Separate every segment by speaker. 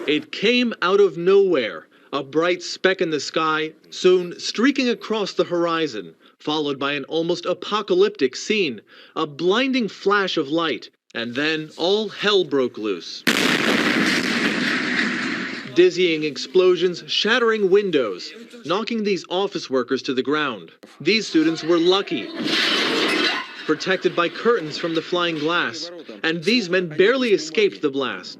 Speaker 1: It came out of nowhere, a bright speck in the sky, soon streaking across the horizon, followed by an almost apocalyptic scene, a blinding flash of light, and then all hell broke loose. Dizzying explosions shattering windows, knocking these office workers to the ground. These students were lucky, protected by curtains from the flying glass, and these men barely escaped the blast.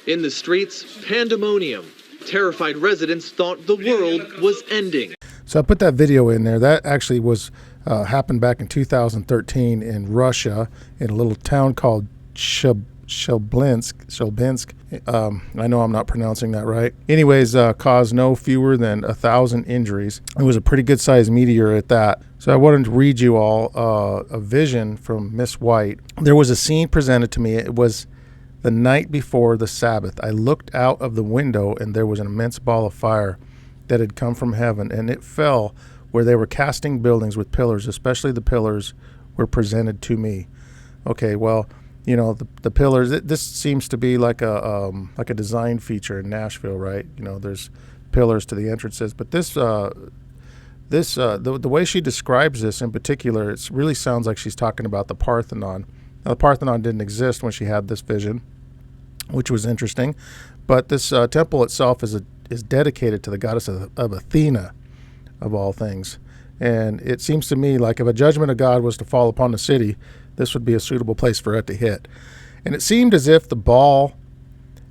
Speaker 1: In the streets, pandemonium. Terrified residents thought the world was ending.
Speaker 2: So I put that video in there. That actually was happened back in 2013 in Russia, in a little town called Shelbinsk. I know I'm not pronouncing that right. Anyways, caused no fewer than 1,000 injuries. It was a pretty good sized meteor at that. So I wanted to read you all a vision from Miss White. There was a scene presented to me. It was the night before the Sabbath. I looked out of the window and there was an immense ball of fire that had come from heaven, and it fell where they were casting buildings with pillars, especially the pillars were presented to me. Okay, well, you know, the pillars, this seems to be like a design feature in Nashville, right? You know, there's pillars to the entrances, but the way she describes this in particular, it really sounds like she's talking about the Parthenon. Now, the Parthenon didn't exist when she had this vision, which was interesting, but this temple itself is dedicated to the goddess of Athena, of all things. And it seems to me like if a judgment of God was to fall upon the city, this would be a suitable place for it to hit. And it seemed as if the ball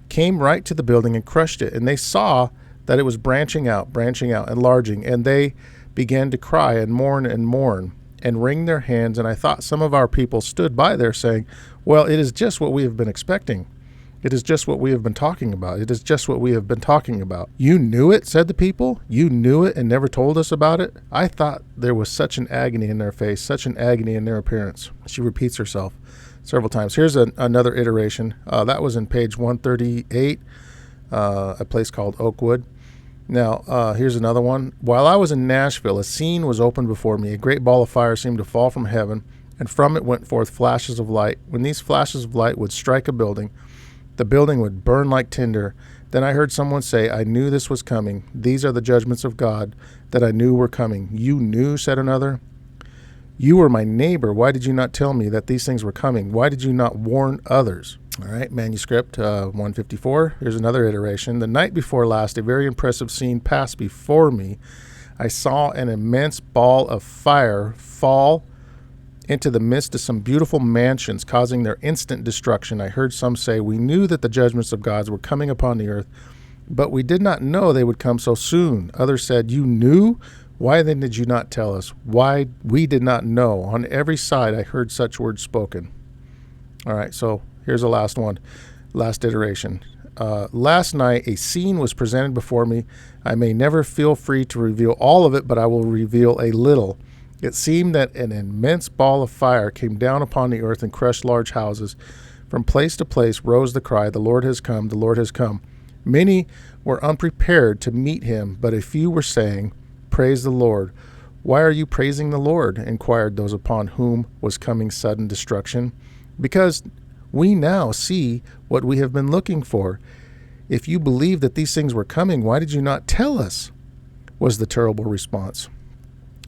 Speaker 2: came right to the building and crushed it. And they saw that it was branching out, enlarging. And they began to cry and mourn and wring their hands. And I thought some of our people stood by there saying, well, it is just what we have been expecting. It is just what we have been talking about. It is just what we have been talking about. You knew it, said the people. You knew it and never told us about it. I thought there was such an agony in their face, such an agony in their appearance. She repeats herself several times. Here's another iteration. That was in page 138, a place called Oakwood. Now, here's another one. While I was in Nashville, a scene was opened before me. A great ball of fire seemed to fall from heaven, and from it went forth flashes of light. When these flashes of light would strike a building, the building would burn like tinder. Then I heard someone say, I knew this was coming. These are the judgments of God that I knew were coming. You knew, said another. You were my neighbor. Why did you not tell me that these things were coming? Why did you not warn others? All right, manuscript 154. Here's another iteration. The night before last, a very impressive scene passed before me. I saw an immense ball of fire fall into the midst of some beautiful mansions, causing their instant destruction. I heard some say, we knew that the judgments of God were coming upon the earth, but we did not know they would come so soon. Others said, you knew? Why then did you not tell us? Why we did not know? On every side I heard such words spoken. All right, so here's the last one, last iteration. Last night a scene was presented before me. I may never feel free to reveal all of it, but I will reveal a little. It seemed that an immense ball of fire came down upon the earth and crushed large houses. From place to place rose the cry, the Lord has come, the Lord has come. Many were unprepared to meet him, but a few were saying, praise the Lord. Why are you praising the Lord? Inquired those upon whom was coming sudden destruction. Because we now see what we have been looking for. If you believed that these things were coming, why did you not tell us? Was the terrible response.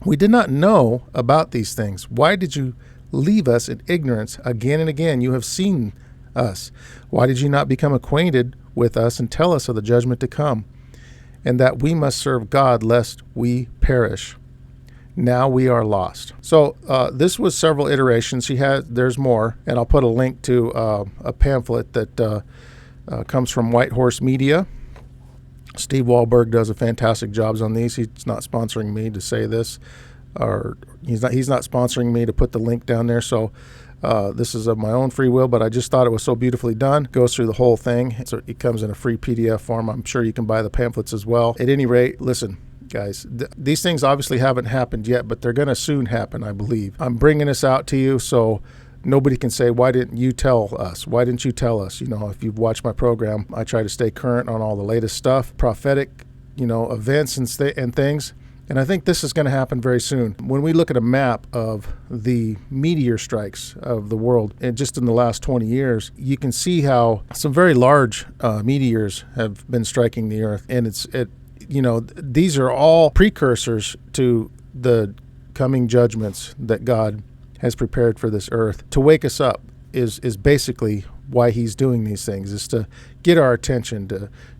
Speaker 2: We did not know about these things. Why did you leave us in ignorance again and again? You have seen us. Why did you not become acquainted with us and tell us of the judgment to come, and that we must serve God lest we perish? Now we are lost. So this was several iterations. There's more, and I'll put a link to a pamphlet that comes from White Horse Media. Steve Wahlberg does a fantastic job on these. He's not sponsoring me to say this, or he's not sponsoring me to put the link down there. So this is of my own free will, but I just thought it was so beautifully done. Goes through the whole thing. So it comes in a free PDF form. I'm sure you can buy the pamphlets as well. At any rate, listen, guys, these things obviously haven't happened yet, but they're going to soon happen, I believe. I'm bringing this out to you so nobody can say, why didn't you tell us? Why didn't you tell us? You know, if you've watched my program, I try to stay current on all the latest stuff, prophetic, events and things. And I think this is going to happen very soon. When we look at a map of the meteor strikes of the world, and just in the last 20 years, you can see how some very large meteors have been striking the earth. And these are all precursors to the coming judgments that God has prepared for this earth. To wake us up is basically why he's doing these things, is to get our attention,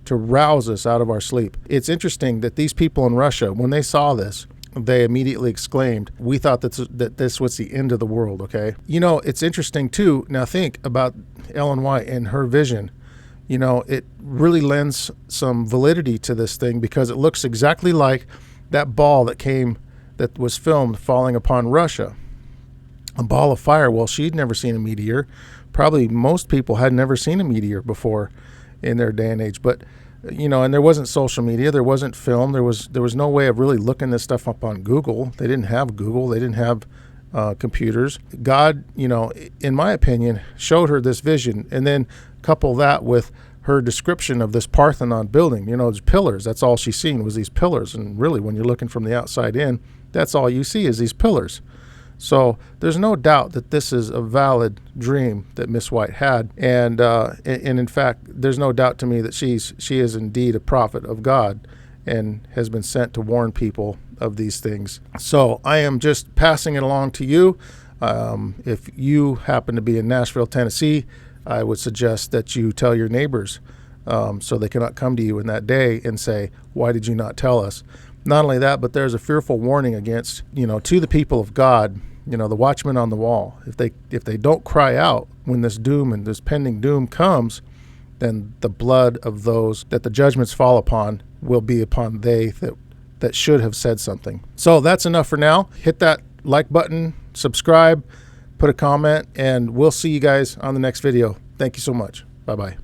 Speaker 2: to rouse us out of our sleep. It's interesting that these people in Russia, when they saw this, they immediately exclaimed, we thought that this was the end of the world, okay? It's interesting too, now think about Ellen White and her vision. It really lends some validity to this thing because it looks exactly like that ball that was filmed falling upon Russia. A ball of fire. Well, she'd never seen a meteor. Probably most people had never seen a meteor before in their day and age. But, and there wasn't social media. There wasn't film. There was no way of really looking this stuff up on Google. They didn't have Google. They didn't have computers. God, in my opinion, showed her this vision, and then couple that with her description of this Parthenon building. There's pillars. That's all she's seen was these pillars. And really, when you're looking from the outside in, that's all you see is these pillars. So there's no doubt that this is a valid dream that Miss White had, and in fact, there's no doubt to me that she is indeed a prophet of God, and has been sent to warn people of these things. So I am just passing it along to you. If you happen to be in Nashville, Tennessee, I would suggest that you tell your neighbors, so they cannot come to you in that day and say, "Why did you not tell us?" Not only that, but there's a fearful warning against, to the people of God, the watchmen on the wall. If they don't cry out when this doom and this pending doom comes, then the blood of those that the judgments fall upon will be upon they that should have said something. So that's enough for now. Hit that like button, subscribe, put a comment, and we'll see you guys on the next video. Thank you so much. Bye-bye.